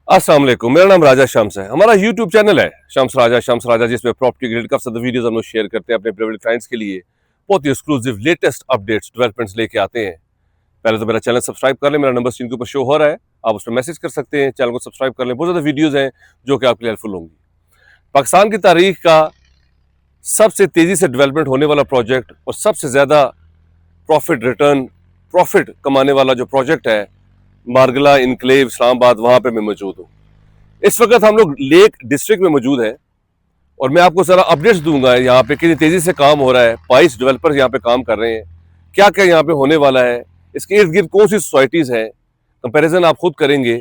अस्सलाम वालेकुम। मेरा नाम राजा शम्स है। हमारा यूट्यूब चैनल है शम्स राजा जिसमें प्रॉपर्टी रिलेटेड काफी ज्यादा वीडियोस हम लोग शेयर करते हैं अपने प्राइवेट क्लाइंट्स के लिए। बहुत ही एक्सक्लूसिव लेटेस्ट अपडेट्स डेवलपमेंट्स लेके आते हैं। पहले तो मेरा चैनल सब्सक्राइब कर लें, मेरा नंबर स्क्रीन के ऊपर शो हो रहा है, आप उस पर मैसेज कर सकते हैं। चैनल को सब्सक्राइब कर लें, बहुत ज्यादा वीडियोज हैं जो कि आपके लिए हेल्पफुल होंगी। पाकिस्तान की तारीख का सबसे तेजी से डेवलपमेंट होने वाला प्रोजेक्ट और सबसे ज्यादा प्रॉफिट कमाने वाला जो प्रोजेक्ट है मारगला इनक्लेव इस्लामाबाद, वहां पे मैं मौजूद हूँ। इस वक्त हम लोग लेक डिस्ट्रिक्ट में मौजूद हैं और मैं आपको सारा अपडेट्स दूंगा यहाँ पे कितनी तेजी से काम हो रहा है, 22 डेवलपर्स यहाँ पे काम कर रहे हैं, क्या क्या यहाँ पे होने वाला है, इसके इर्द गिर्द कौन सी सोसाइटीज हैं, कंपैरिजन आप खुद करेंगे।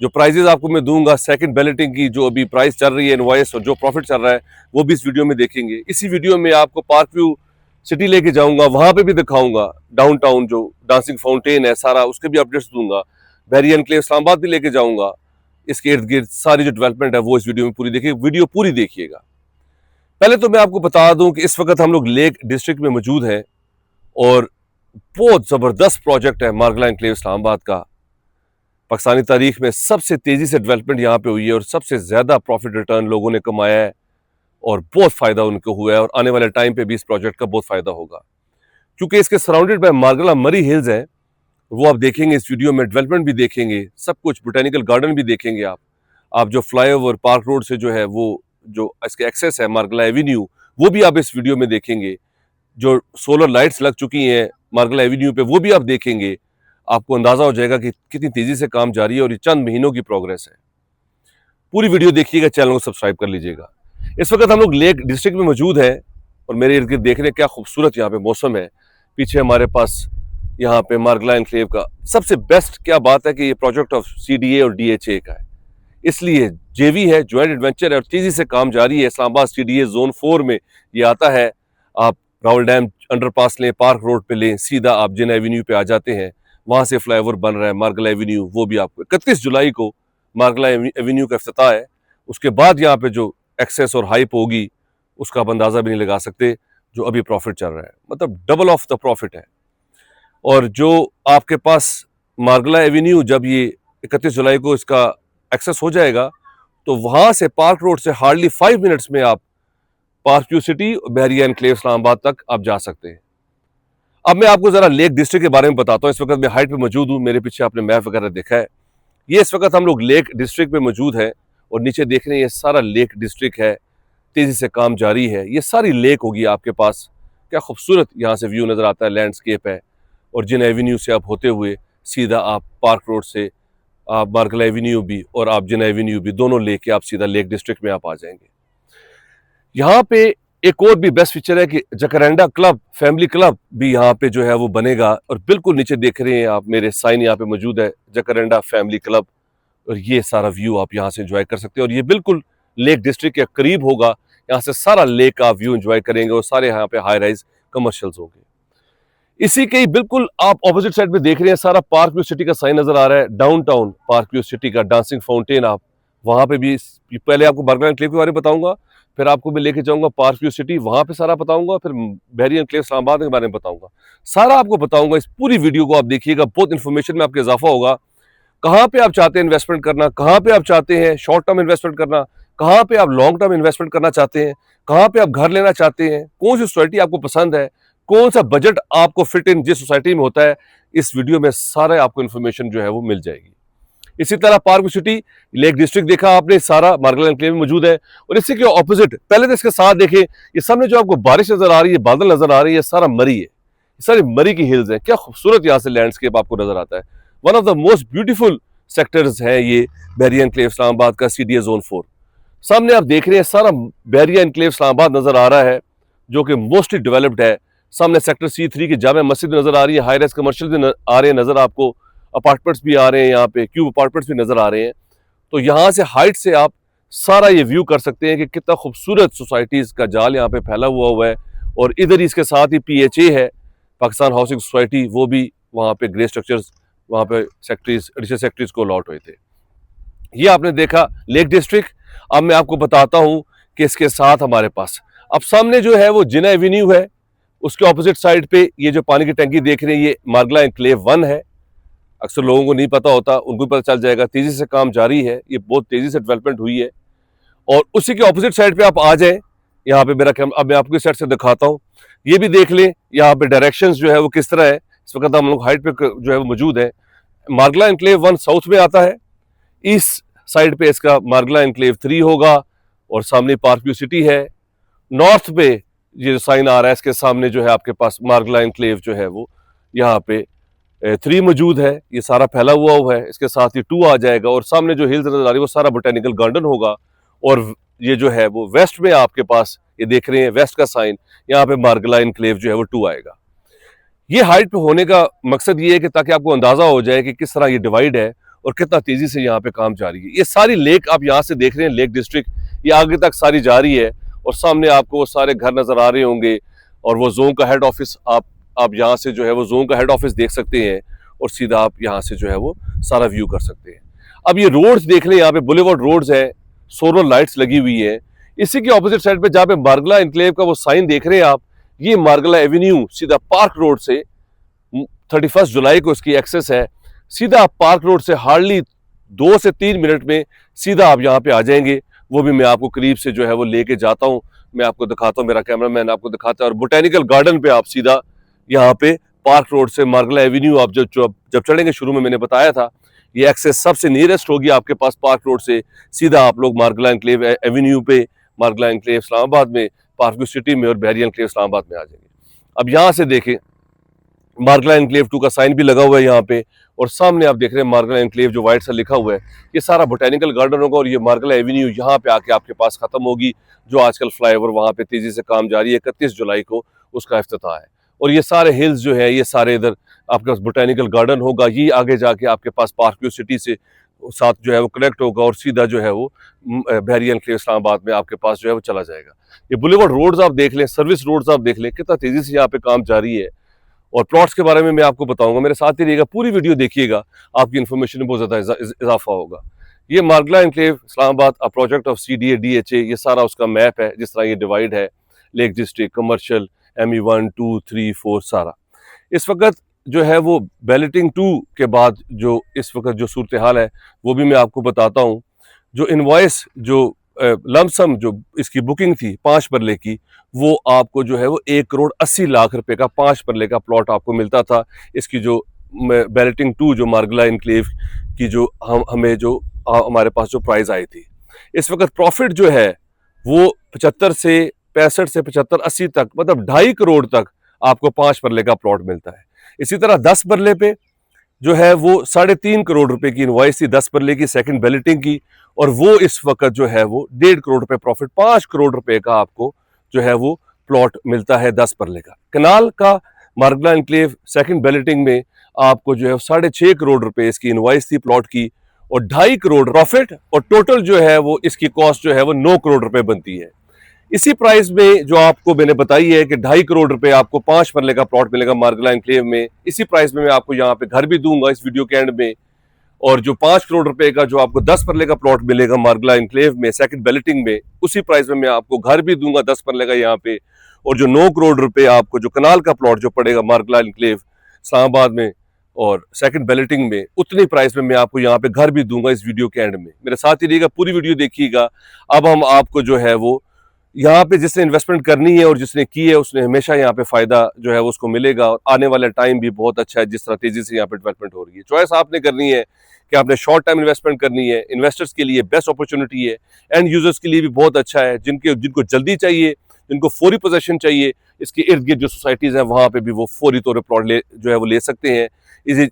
जो प्राइजेस आपको मैं दूंगा सेकंड बैलेटिंग की, जो अभी प्राइस चल रही है इनवॉइस और जो प्रॉफिट चल रहा है, वो भी इस वीडियो में देखेंगे। इसी वीडियो में आपको पार्क व्यू सिटी लेके जाऊंगा, वहां पे भी दिखाऊंगा डाउनटाउन जो डांसिंग फाउंटेन है सारा, उसके भी अपडेट्स दूंगा। बहरिया एनक्लेव इस्लामाबाद भी लेके जाऊंगा। इसके इर्द गिर्द सारी जो डेवलपमेंट है वो इस वीडियो में पूरी देखिए, वीडियो पूरी देखिएगा। पहले तो मैं आपको बता दूं कि इस वक्त हम लोग लेक डिस्ट्रिक्ट में मौजूद हैं और बहुत जबरदस्त प्रोजेक्ट है मारगला एनक्लेव इस्लामाबाद का। पाकिस्तानी तारीख में सबसे तेजी से डेवलपमेंट यहाँ पे हुई है और सबसे ज्यादा प्रॉफिट रिटर्न लोगों ने कमाया है और बहुत फायदा उनको हुआ है और आने वाले टाइम पे भी इस प्रोजेक्ट का बहुत फायदा होगा, क्योंकि इसके सराउंडेड बाय मारगला मरी हिल्स है। वो आप देखेंगे इस वीडियो में, डेवलपमेंट भी देखेंगे, सब कुछ, बोटेनिकल गार्डन भी देखेंगे आप जो फ्लाईओवर पार्क रोड से जो है वो जो इसके एक्सेस है मारगला एवेन्यू, वो भी आप इस वीडियो में देखेंगे। जो सोलर लाइट्स लग चुकी हैं मारगला एवेन्यू पे, वो भी आप देखेंगे। आपको अंदाजा हो जाएगा कि कितनी तेजी से काम जारी है और ये चंद महीनों की प्रोग्रेस है। पूरी वीडियो देखिएगा, चैनल को सब्सक्राइब कर लीजिएगा। इस वक्त हम लोग लेक डिस्ट्रिक्ट में मौजूद हैं और मेरे इर्द गिर्द देख रहे हैं क्या खूबसूरत यहाँ पे मौसम है। पीछे हमारे पास यहाँ पे मारगला एनक्लेव का सबसे बेस्ट क्या बात है कि ये प्रोजेक्ट ऑफ CDA और DHA का है, इसलिए JV है, ज्वाइंट एडवेंचर है और तेजी से काम जारी है। इस्लामाबाद CDA जोन 4 में ये आता है। आप रावल डैम अंडरपास लें, पार्क रोड पे लें, सीधा आप जिन एवेन्यू पे आ जाते हैं, वहां से फ्लाईओवर बन रहा है मारगला एवेन्यू, वो भी आपको 31 जुलाई को मारगला एवेन्यू का इफ्तिताह है। उसके बाद यहाँ पे जो एक्सेस और हाइप होगी उसका आप अंदाजा भी नहीं लगा सकते, जो अभी प्रॉफिट चल रहा है, मतलब डबल ऑफ द प्रॉफिट है। और जो आपके पास मारगला एवेन्यू, जब ये 31 जुलाई को इसका एक्सेस हो जाएगा तो वहां से पार्क रोड से हार्डली 5 मिनट्स में आप पार्क व्यू सिटी, बहरिया एनक्लेव इस्लामाबाद तक आप जा सकते हैं। अब मैं आपको जरा लेक डिस्ट्रिक्ट के बारे में बताता हूँ। इस वक्त मैं हाइट पे मौजूद हूँ, मेरे पीछे आपने मैप वगैरह देखा है। ये इस वक्त हम लोग लेक डिस्ट्रिक्ट में मौजूद है और नीचे देख रहे हैं ये सारा लेक डिस्ट्रिक्ट है, तेजी से काम जारी है। ये सारी लेक होगी आपके पास, क्या खूबसूरत यहाँ से व्यू नजर आता है, लैंडस्केप है। और जिन एवेन्यू से आप होते हुए सीधा आप पार्क रोड से आप मारगला एवेन्यू भी और आप जिन एवेन्यू भी दोनों लेके आप सीधा लेक डिस्ट्रिक्ट में आप आ जाएंगे। यहाँ पे एक और भी बेस्ट फीचर है कि जकरेंडा क्लब, फैमिली क्लब भी यहाँ पे जो है वो बनेगा। और बिल्कुल नीचे देख रहे हैं आप, मेरे साइन यहाँ पे मौजूद है, जकरेंडा फैमिली क्लब, और ये सारा व्यू आप यहाँ से एंजॉय कर सकते हैं। और ये बिल्कुल लेक डिस्ट्रिक्ट के करीब होगा, यहाँ से सारा लेक का व्यू एंजॉय करेंगे और सारे यहाँ पे हाई राइज कमर्शियल्स होंगे। इसी के ही बिल्कुल आप ऑपोजिट साइड पे देख रहे हैं सारा पार्क व्यू सिटी का साइन नजर आ रहा है, डाउनटाउन पार्क व्यू सिटी का डांसिंग फाउंटेन। आप वहां पे भी, पहले आपको मारगला एनक्लेव के बारे में बताऊंगा, फिर आपको मैं लेके जाऊंगा पार्क व्यू सिटी, वहां पे सारा बताऊंगा, फिर बहरिया एनक्लेव इस्लामाबाद के बारे में बताऊंगा, सारा आपको बताऊंगा। इस पूरी वीडियो को आप देखिएगा, बहुत इंफॉर्मेशन में आपके इजाफा होगा। कहाँ पे आप चाहते हैं इन्वेस्टमेंट करना, कहाँ पे आप चाहते हैं शॉर्ट टर्म इन्वेस्टमेंट करना, कहाँ पे आप लॉन्ग टर्म इन्वेस्टमेंट करना चाहते हैं, कहाँ पे आप घर लेना चाहते हैं, कौन सी सोसाइटी आपको पसंद है, कौन सा बजट आपको फिट इन जिस सोसाइटी में होता है, इस वीडियो में सारे आपको इन्फॉर्मेशन जो है वो मिल जाएगी। इसी तरह पार्क सिटी लेक डिस्ट्रिक्ट देखा आपने, सारा मारगला एनक्लेव में मौजूद है। और इससे के ऑपोजिट पहले तो इसके साथ देखें, ये सामने जो आपको बारिश नजर आ रही है, बादल नजर आ रही है, सारा मरी है, ये सारी मरी की हिल्स है। क्या खूबसूरत यहाँ से लैंडस्केप आपको नजर आता है। One of the most beautiful sectors है ये बहरिया एनक्लेव इस्लामाबाद का CDA जोन 4। सामने आप देख रहे हैं सारा बहरिया एनक्लेव इस्लामाबाद नजर आ रहा है, जो कि मोस्टली डेवलप्ड है। सामने सेक्टर C3 की जामा मस्जिद नजर आ रही है, हाई राइज कमर्शियल भी आ रहे हैं नजर, आपको अपार्टमेंट्स भी आ रहे हैं, यहाँ पे क्यूब अपार्टमेंट्स भी नजर आ रहे हैं। तो यहाँ से हाइट से आप सारा ये व्यू कर सकते हैं कि कितना खूबसूरत सोसाइटीज का जाल यहाँ पे फैला हुआ है। और इधर ही इसके साथ ही PHA है, पाकिस्तान हाउसिंग सोसाइटी, वो भी वहाँ पे ग्रे स्ट्रक्चर्स, वहाँ पे सेक्टरीज, एडिशनल सेक्टरीज को अलॉट हुए थे। ये आपने देखा लेक डिस्ट्रिक्ट। अब मैं आपको बताता हूँ कि इसके साथ हमारे पास अब सामने जो है वो जिना एवेन्यू है, उसके ऑपोजिट साइड पे ये जो पानी की टंकी देख रहे हैं, ये मारगला एनक्लेव 1 है। अक्सर लोगों को नहीं पता होता, उनको भी पता चल जाएगा। तेजी से काम जारी है, ये बहुत तेजी से डेवलपमेंट हुई है। और उसी के ऑपोजिट साइड पे आप आ जाए, यहाँ पे मेरा कैमरा, अब मैं आपको इस साइड से दिखाता हूँ, ये भी देख लें यहाँ पे डायरेक्शंस जो है वो किस तरह है। इस वक्त हम लोग हाइट पे जो है वो मौजूद है। मार्गला एनक्लेव 1 साउथ में आता है, ईस्ट साइड पे इसका मार्गला एनक्लेव 3 होगा और सामने पार्क व्यू सिटी है। नॉर्थ पे ये जो साइन आ रहा है इसके सामने जो है आपके पास मार्गला एनक्लेव जो है वो यहाँ पे 3 मौजूद है। ये सारा फैला हुआ है, इसके साथ ही 2 आ जाएगा और सामने जो हिल्स नजर आ रही है वो सारा बोटेनिकल गार्डन होगा। और ये जो है वो वेस्ट में आपके पास ये देख रहे हैं वेस्ट का साइन, यहाँ पे मार्गला एनक्लेव जो है वो 2 आएगा। ये हाइट पे होने का मकसद ये है कि ताकि आपको अंदाजा हो जाए कि किस तरह ये डिवाइड है और कितना तेजी से यहाँ पे काम जारी है। ये सारी लेक आप यहाँ से देख रहे हैं, लेक डिस्ट्रिक्ट ये आगे तक सारी जारी है और सामने आपको वो सारे घर नजर आ रहे होंगे और वो जोन का हेड ऑफिस आप यहाँ से जो है वो जोन का हेड ऑफिस देख सकते हैं और सीधा आप यहाँ से जो है वो सारा व्यू कर सकते हैं। अब ये रोड्स देख लें, यहाँ पे बुलेवार्ड रोड्स है, सोलर लाइट्स लगी हुई है। इसी के ऑपोजिट साइड पे जहाँ पे मार्गला एनक्लेव का वो साइन देख रहे हैं आप, ये मार्गला एवेन्यू सीधा पार्क रोड से 31 जुलाई को इसकी एक्सेस है। सीधा आप पार्क रोड से हार्डली 2 से 3 मिनट में सीधा आप यहाँ पे आ जाएंगे। वो भी मैं आपको करीब से जो है वो लेके जाता हूँ, मैं आपको दिखाता हूँ, मेरा कैमरामैन आपको दिखाता है। और बोटेनिकल गार्डन पे आप सीधा यहाँ पे पार्क रोड से मार्गला एवेन्यू आप जब चढ़ेंगे, शुरू में मैंने बताया था ये एक्सेस सबसे नियरेस्ट होगी आपके पास पार्क रोड से। सीधा आप लोग मार्गला एनक्लेव एवेन्यू पे, मार्गला एनक्लेव इस्लामाबाद में, पार्क व्यू सिटी में और बहरिया एनक्लेव इस्लामाबाद में आ जाएंगे। अब यहाँ से देखें, मार्गला एनक्लेव 2 का साइन भी लगा हुआ है यहाँ पे और सामने आप देख रहे हैं मार्गला एनक्लेव जो व्हाइट सा लिखा हुआ है, ये सारा बोटेनिकल गार्डन होगा। और ये मार्गला एवेन्यू यहाँ पे आके आपके पास खत्म होगी, जो आजकल फ्लाईओवर वहाँ पे तेजी से काम जारी है। 31 जुलाई को उसका इफ्तिताह है और ये सारे हिल्स जो है ये सारे इधर आपके पास बोटेनिकल गार्डन होगा। ये आगे जाके आपके पास पार्क व्यू सिटी से साथ जो है वो कनेक्ट होगा और सीधा जो है वो बहरिया एनक्लेव इस्लामाबाद में आपके पास जो है वो चला जाएगा। ये बुलेवार्ड रोड्स आप देख लें, सर्विस रोड्स आप देख लें, कितना तेजी से यहाँ पे काम जारी है। और प्लॉट्स के बारे में मैं आपको बताऊंगा, मेरे साथ ही रहिएगा, पूरी वीडियो देखिएगा, आपकी इन्फॉर्मेशन में बहुत ज्यादा इजाफा होगा। ये मार्गला enclave Islamabad a project of CDA DHA, ये सारा उसका मैप है, जिस तरह ये डिवाइड है, लेक डिस्ट्रिक्ट, कमर्शियल, ME 1 2 3 4 सारा। इस वक्त जो है वो बैलेटिंग 2 के बाद जो इस वक्त जो सूरत हाल है वो भी मैं आपको बताता हूँ। जो इनवॉइस जो लमसम जो इसकी बुकिंग थी 5 मरले की, वो आपको जो है वो 1,80,00,000 रुपए का 5 मरले का प्लॉट आपको मिलता था। इसकी जो बैलेटिंग 2 जो मार्गला एनक्लेव की जो हमें जो हमारे पास जो प्राइस आई थी, इस वक्त प्रॉफिट जो है वो 75 से 65 से 75 80 तक, मतलब 2.5 करोड़ तक आपको 5 मरले का प्लॉट मिलता है। इसी तरह 10 मरले पे जो है वो 3.5 करोड़ रुपए की इनवॉइस थी 10 मरले की सेकंड बैलेटिंग की, और वो इस वक्त जो है वो 1.5 करोड़ रुपए प्रॉफिट, 5 करोड़ रुपए का आपको जो है वो प्लॉट मिलता है 10 मरले का। कनाल का मार्गला एनक्लेव सेकंड बैलेटिंग में आपको जो है 6.5 करोड़ रुपए इसकी इनवॉइस थी प्लॉट की और 2.5 करोड़ प्रॉफिट, और टोटल जो है वो इसकी कॉस्ट जो है वो 9 करोड़ रुपए बनती है। इसी प्राइस में जो आपको मैंने बताई है कि 2.5 करोड़ रुपए आपको 5 मरले का प्लॉट मिलेगा मार्गला एनक्लेव में, इसी प्राइस में मैं आपको यहाँ पे घर भी दूंगा इस वीडियो के एंड में। और जो 5 करोड़ रुपए का जो आपको 10 मरले का प्लॉट मिलेगा मार्गला एनक्लेव में सेकंड बैलेटिंग में, उसी प्राइस में मैं आपको घर भी दूंगा 10 मरले का यहाँ पे। और जो 9 करोड़ रुपए आपको जो कनाल का प्लॉट जो पड़ेगा मार्गला एनक्लेव इस्लामाबाद में और सेकंड बैलेटिंग में, उतनी प्राइस में मैं आपको यहाँ पे घर भी दूंगा इस वीडियो के एंड में। मेरे साथ ही रहिएगा, पूरी वीडियो देखिएगा। अब हम आपको जो है वो यहाँ पे जिसने इन्वेस्टमेंट करनी है और जिसने की है उसने हमेशा यहाँ पे फायदा जो है उसको मिलेगा, और आने वाला टाइम भी बहुत अच्छा है जिस तरह तेजी से यहाँ पे डेवलपमेंट हो रही है। चॉइस आपने करनी है कि आपने शॉर्ट टाइम इन्वेस्टमेंट करनी है, इन्वेस्टर्स के लिए बेस्ट अपॉर्चुनिटी है, एंड यूजर्स के लिए भी बहुत अच्छा है, जिनको जल्दी चाहिए, जिनको फौरी पोजीशन चाहिए, इसके इर्द गिर्द जो सोसाइटीज हैं वहाँ पे भी वो फौरी तौर पर प्लॉट जो है वो ले सकते हैं। इसी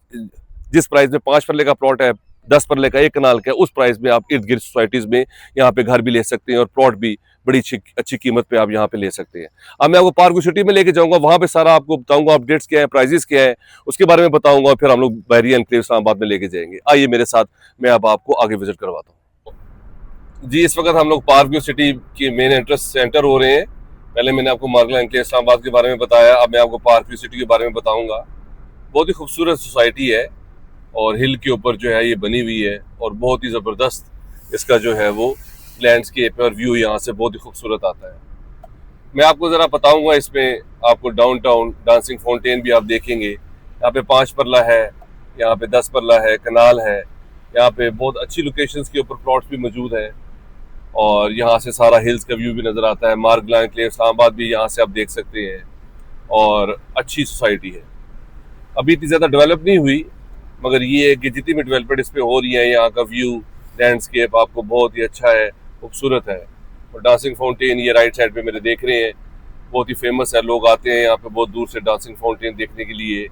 जिस प्राइस में 5 मरले का प्लॉट है, 10 मरले का 1 कनाल का, उस प्राइस में आप इर्द गिर्द सोसाइटीज में यहाँ पे घर भी ले सकते हैं और प्लॉट भी बड़ी अच्छी कीमत पे आप यहाँ पे ले सकते हैं। अब मैं आपको पार्क व्यू सिटी में लेके जाऊंगा, वहां पे सारा आपको बताऊंगा अपडेट्स क्या है, प्राइजेस क्या है, उसके बारे में बताऊंगा, और फिर हम लोग बहरिया एनक्लेव इस्लामाबाद में लेके जाएंगे। आइए मेरे साथ, मैं अब आपको आगे विजिट करवाता हूँ। जी, इस वक्त हम लोग पार्क व्यू सिटी की मेन एंट्रेंस से एंटर हो रहे हैं। पहले मैंने आपको मार्गला एनक्लेव इस्लामाबाद के बारे में बताया, अब मैं आपको पार्क व्यू सिटी के बारे में बताऊंगा। बहुत ही खूबसूरत सोसाइटी है और हिल के ऊपर जो है ये बनी हुई है, और बहुत ही ज़बरदस्त इसका जो है वो लैंडस्केप और व्यू यहाँ से बहुत ही खूबसूरत आता है। मैं आपको ज़रा बताऊंगा, इसमें आपको डाउनटाउन डांसिंग फाउंटेन भी आप देखेंगे। यहाँ पे 5 मरला है यहाँ पे 10 परला है, कनाल है, यहाँ पे बहुत अच्छी लोकेशंस के ऊपर प्लॉट्स भी मौजूद है और यहाँ से सारा हिल्स का व्यू भी नज़र आता है। मार्गला एनक्लेव इस्लामाबाद भी यहाँ से आप देख सकते हैं और अच्छी सोसाइटी है। अभी इतनी ज़्यादा डेवलप नहीं हुई, मगर ये है कि जितनी भी डेवलपमेंट इस पर हो रही है, यहाँ का व्यू लैंडस्केप आपको बहुत ही अच्छा है, खूबसूरत है। और डांसिंग फाउंटेन ये राइट साइड पे मेरे देख रहे हैं, बहुत ही फेमस है। लोग आते हैं यहाँ पे बहुत दूर से डांसिंग फाउंटेन देखने के लिए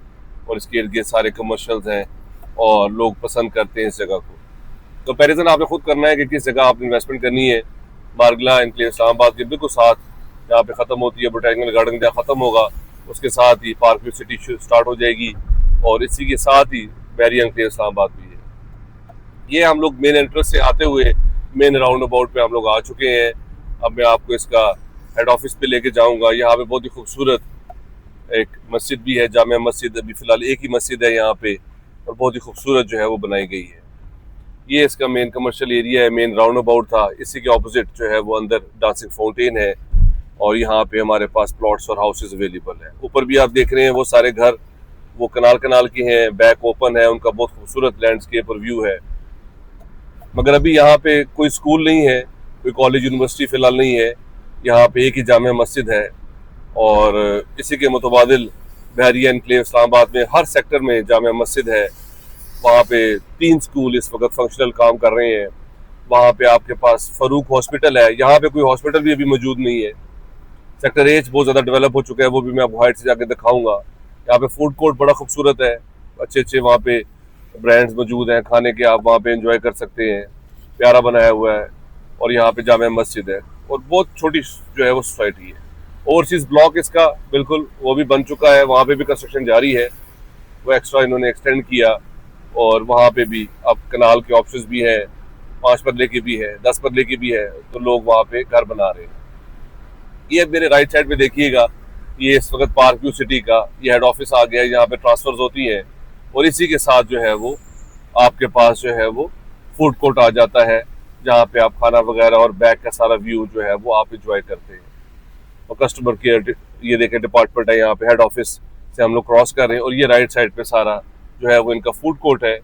और इसके इर्द गिर्द सारे कमर्शियल्स हैं और लोग पसंद करते हैं इस जगह को। कंपैरिजन आपने खुद करना है कि किस जगह आपने इन्वेस्टमेंट करनी है। मार्गला एनक्लेव इस्लामाबाद के बिल्कुल साथ जहाँ पे ख़त्म होती है बोटैनिकल गार्डन, जहाँ ख़त्म होगा उसके साथ ही पार्क व्यू सिटी स्टार्ट हो जाएगी और इसी के साथ ही बहरिया एनक्लेव इस्लामाबाद भी है। ये हम लोग मेन एंट्रेंस से आते हुए मेन राउंड अबाउट पे हम लोग आ चुके हैं। अब मैं आपको इसका हेड ऑफिस पे लेके जाऊंगा। यहाँ पे बहुत ही खूबसूरत एक मस्जिद भी है, जामिया मस्जिद। अभी फ़िलहाल एक ही मस्जिद है यहाँ पे और बहुत ही खूबसूरत जो है वो बनाई गई है। ये इसका मेन कमर्शियल एरिया है, मेन राउंड अबाउट था। इसी के ऑपोजिट जो है वो अंदर डांसिंग फाउंटेन है और यहाँ पे हमारे पास प्लॉट्स और हाउसेज अवेलेबल है। ऊपर भी आप देख रहे हैं वो सारे घर वो कनाल के हैं, बैक ओपन है, उनका बहुत खूबसूरत लैंडस्केप और व्यू है। मगर अभी यहाँ पे कोई स्कूल नहीं है, कोई कॉलेज यूनिवर्सिटी फ़िलहाल नहीं है। यहाँ पे एक ही जामिया मस्जिद है और इसी के मुतबादिल बहरिया एनक्लेव इस्लामाबाद में हर सेक्टर में जामिया मस्जिद है। वहाँ पे 3 स्कूल इस वक्त फंक्शनल काम कर रहे हैं। वहाँ पे आपके पास फ़रूक हॉस्पिटल है, यहाँ पे कोई हॉस्पिटल भी अभी मौजूद नहीं है। सेक्टर एच बहुत ज़्यादा डेवलप हो चुका है, वो भी मैं आपको हाइट से जाके दिखाऊंगा। यहाँ पे फूड कोर्ट बड़ा खूबसूरत है, अच्छे वहाँ पे ब्रांड्स मौजूद हैं खाने के, आप वहाँ पे एंजॉय कर सकते हैं, प्यारा बनाया हुआ है। और यहाँ पे जामिया मस्जिद है और बहुत छोटी जो है वो सोसाइटी है। ओवरसीज़ ब्लॉक इसका बिल्कुल वो भी बन चुका है, वहाँ पे भी कंस्ट्रक्शन जारी है, वो एक्स्ट्रा इन्होंने एक्सटेंड किया। और वहाँ पे भी अब कनाल के ऑप्शंस भी हैं, 5 परले की भी है, 10 परले की भी है, तो लोग वहाँ पे घर बना रहे हैं। ये मेरे राइट साइड पे देखिएगा, ये इस वक्त पार्क व्यू सिटी का ये हेड ऑफिस आ गया है, यहाँ पे ट्रांसफर्स होती हैं और इसी के साथ जो है वो आपके पास जो है वो फूड कोर्ट आ जाता है, जहाँ पे आप खाना वगैरह और बैक का सारा व्यू जो है वो आप इंजॉय करते हैं। और कस्टमर केयर ये देखें डिपार्टमेंट है, यहाँ पे हेड ऑफिस से हम लोग क्रॉस कर रहे हैं और ये राइट साइड पे सारा जो है वो इनका फूड कोर्ट है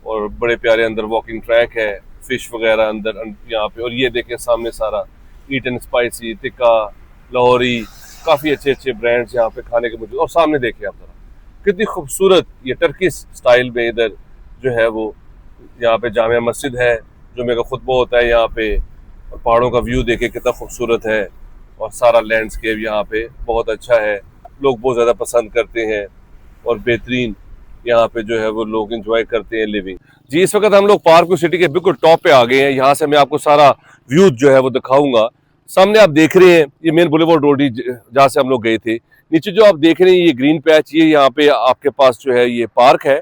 और बड़े प्यारे अंदर वॉकिंग ट्रैक है, फिश वगैरह अंदर यहाँ पे। और ये देखें सामने सारा eat and spicy, tikka, Lahori, काफ़ी अच्छे ब्रांड्स यहाँ पे खाने के मौजूद। और सामने देखिए आप जरा कितनी खूबसूरत ये टर्किश स्टाइल में इधर जो है वो यहाँ पे जामिया मस्जिद है, जुमे का खुतबा होता है यहाँ पे। और पहाड़ों का व्यू देखे कितना खूबसूरत है और सारा लैंडस्केप यहाँ पे बहुत अच्छा है, लोग बहुत ज़्यादा पसंद करते हैं और बेहतरीन यहाँ पे जो है वो लोग एंजॉय करते हैं लिविंग। जी इस वक्त हम लोग पार्क व्यू सिटी के बिल्कुल टॉप पे आ गए हैं। यहाँ से मैं आपको सारा व्यू जो है वो दिखाऊंगा। सामने आप देख रहे हैं ये मेन बुलेवार्ड रोड ही जहाँ से हम लोग गए थे। नीचे जो आप देख रहे हैं ये ग्रीन पैच, ये यहाँ पे आपके पास जो है ये पार्क है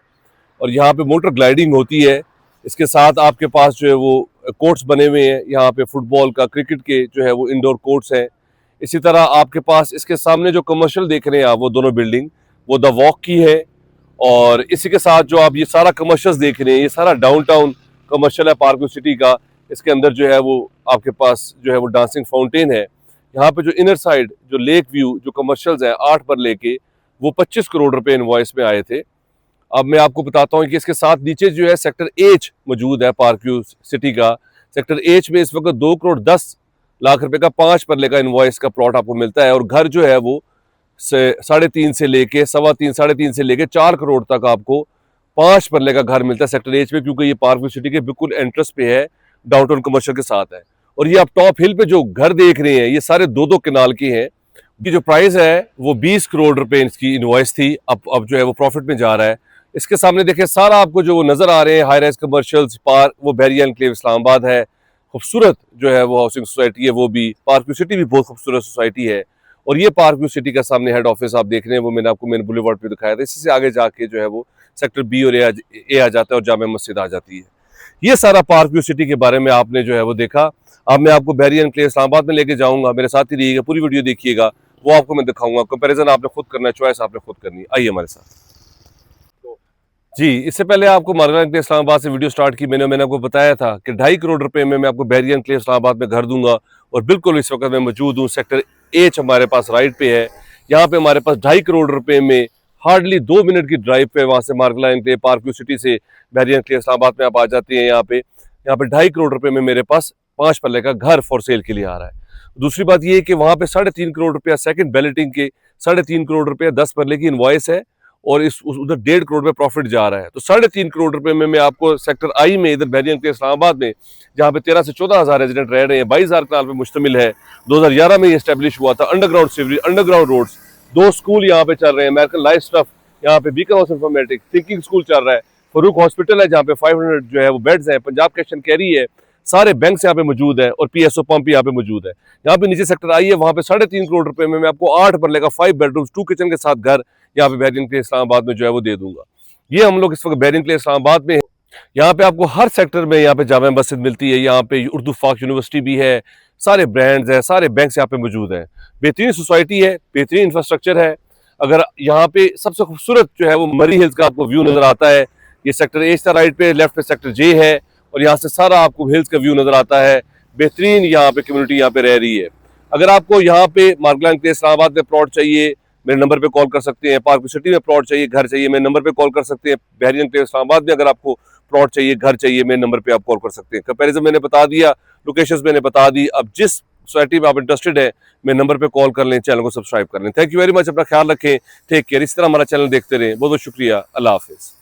और यहाँ पे मोटर ग्लाइडिंग होती है। इसके साथ आपके पास जो है वो कोर्ट्स बने हुए हैं, यहाँ पे फुटबॉल का, क्रिकेट के जो है वो इंडोर कोर्ट्स हैं। इसी तरह आपके पास इसके सामने जो कमर्शियल देख रहे हैं आप, वो दोनों बिल्डिंग वो द वॉक की है। और इसी के साथ जो आप ये सारा कमर्शियल्स देख रहे हैं, ये सारा डाउनटाउन कमर्शियल है पार्क व्यू सिटी का। इसके अंदर जो है वो आपके पास जो है वो डांसिंग फाउंटेन है। यहाँ पे जो इनर साइड जो लेक व्यू जो कमर्शियल्स हैं 8 पर लेके वो 25 करोड़ रुपए इनवॉइस में आए थे। अब मैं आपको बताता हूँ कि इसके साथ नीचे जो है सेक्टर एच मौजूद है पार्क व्यू सिटी का। सेक्टर एच में इस वक्त 2 करोड़ 10 लाख रुपए का 5 परले का इनवॉइस का प्लॉट आपको मिलता है और घर जो है वो 3.5 से लेके 3.25 3.5 से लेके 4 करोड़ तक आपको 5 परले का घर मिलता है सेक्टर एच में, क्योंकि ये पार्क व्यू सिटी के बिल्कुल एंट्रेंस पे है, डाउनटाउन कमर्शियल के साथ है। और ये आप टॉप हिल पे जो घर देख रहे हैं ये सारे 2-2 कनाल के हैं। की जो प्राइस है वो 20 करोड़ रुपए इसकी इनवॉइस थी, अब जो है वो प्रॉफिट में जा रहा है। इसके सामने देखें सारा आपको जो नजर आ रहे हैं हाई राइज कमर्शियल्स पार्क, वो बहरिया एनक्लेव इस्लामाबाद है। खूबसूरत जो है वो हाउसिंग सोसाइटी है, वो भी पार्क व्यू सिटी भी बहुत खूबसूरत सोसाइटी है। और ये पार्क व्यू सिटी का सामने हेड ऑफिस आप देख रहे हैं, वो मैंने आपको मेन बुलेवार्ड पे दिखाया था। इसी से आगे जाके जो है वो सेक्टर बी और ए आ जाता है और जामिया मस्जिद आ जाती है। ये सारा पार्क व्यू सिटी के बारे में आपने जो है वो देखा। अब मैं आपको बहरिया एनक्लेव इस्लामाबाद में लेके जाऊंगा, मेरे साथ ही रहिएगा, पूरी वीडियो देखिएगा, वो आपको मैं दिखाऊंगा। कंपैरिजन आपने खुद करना है, चॉइस आपने खुद करनी है। आइए हमारे साथ। जी इससे पहले आपको मार्गला एनक्लेव इस्लामाबाद से वीडियो स्टार्ट की, मैंने आपको बताया था कि 2.5 करोड़ रुपए में मैं आपको बहरिया एनक्लेव इस्लामाबाद में घर दूंगा और बिल्कुल इस वक्त मैं मौजूद हूँ। सेक्टर एच हमारे पास राइट पे है, यहाँ पे हमारे पास 2.5 करोड़ रुपए में हार्डली 2 मिनट की ड्राइव पे वहाँ से मार्गला एनक्लेव, पार्क व्यू सिटी से बहरिया एनक्लेव इस्लामाबाद में आप आ जाते हैं। यहाँ पे 2.5 करोड़ रुपए में मेरे पास 5 पल्ले का घर फॉर सेल के लिए आ रहा है। दूसरी बात ये है कि वहाँ पे 3.5 करोड़ रुपया सेकंड बैलेटिंग के 3.5 करोड़ रुपया 10 पल्ले की इनवॉइस है और उधर 1.5 करोड़ में प्रॉफिट जा रहा है। तो 3.5 करोड़ रुपए में मैं आपको सेक्टर आई में इधर बहरिया एनक्लेव इस्लामाबाद में, जहाँ पे 13 से 14 हज़ार रेजिडेंट रह रहे हैं, 22,000 कनाल पे मुश्तमिल है। 2011 में ये एस्टेब्लिश हुआ था। Underground sewerage, underground roads, 2 school यहाँ पे चल रहे हैं, अमेरिकन लाइफ स्टफ यहाँ पे, beacon house informatics, thinking school चल रहा है, फरूक हॉस्पिटल है जहाँ पे 500 जो है वो बेड्स हैं, पंजाब कैश एंड कैरी है, सारे बैंक्स यहाँ पे मौजूद है और पीएसओ पंप यहाँ पे मौजूद है। यहाँ पे नीचे सेक्टर आई है, वहाँ पे 3.5 करोड़ रुपए में मैं आपको 8 मरले का 5 बेडरूम्स 2 किचन के साथ घर यहाँ पे बहरिया एनक्लेव इस्लामाबाद में जो है वो दे दूंगा। ये हम लोग इस वक्त बहरिया एनक्लेव इस्लामाबाद में। यहाँ पे आपको हर सेक्टर में यहाँ पे जामा मस्जिद मिलती है, यहाँ पे उर्दू फाक यूनिवर्सिटी भी है, सारे ब्रांड्स हैं, सारे बैंक्स यहाँ पे मौजूद हैं, बेहतरीन सोसाइटी है, बेहतरीन इंफ्रास्ट्रक्चर है। अगर यहाँ पे सबसे खूबसूरत जो है वो मरी हिल्स का आपको व्यू नजर आता है। ये सेक्टर ए था, राइट पे, लेफ्ट पे सेक्टर जे है और यहाँ से सारा आपको हिल्स का व्यू नजर आता है। बेहतरीन यहाँ पे कम्युनिटी यहाँ पे रह रही है। अगर आपको यहाँ पे मार्गला एनक्लेव इस्लामाबाद में प्लॉट चाहिए, मेरे नंबर पे कॉल कर सकते हैं। पार्क सिटी में प्लॉट चाहिए, घर चाहिए, मेरे नंबर पे कॉल कर सकते हैं। बहरिया एनक्लेव इस्लामाबाद में अगर आपको प्लॉट चाहिए, घर चाहिए, मेरे नंबर पे आप कॉल कर सकते हैं। कंपैरिजन मैंने बता दिया, लोकेशंस मैंने बता दी। अब जिस सोसाइटी में आप इंटरेस्टेड है, मेरे नंबर पे कॉल कर लें, चैनल को सब्सक्राइब कर लें। थैंक यू वेरी मच, अपना ख्याल रखें, टेक केयर। इस तरह हमारा चैनल देखते रहें। बहुत बहुत शुक्रिया, अल्लाह हाफिज़।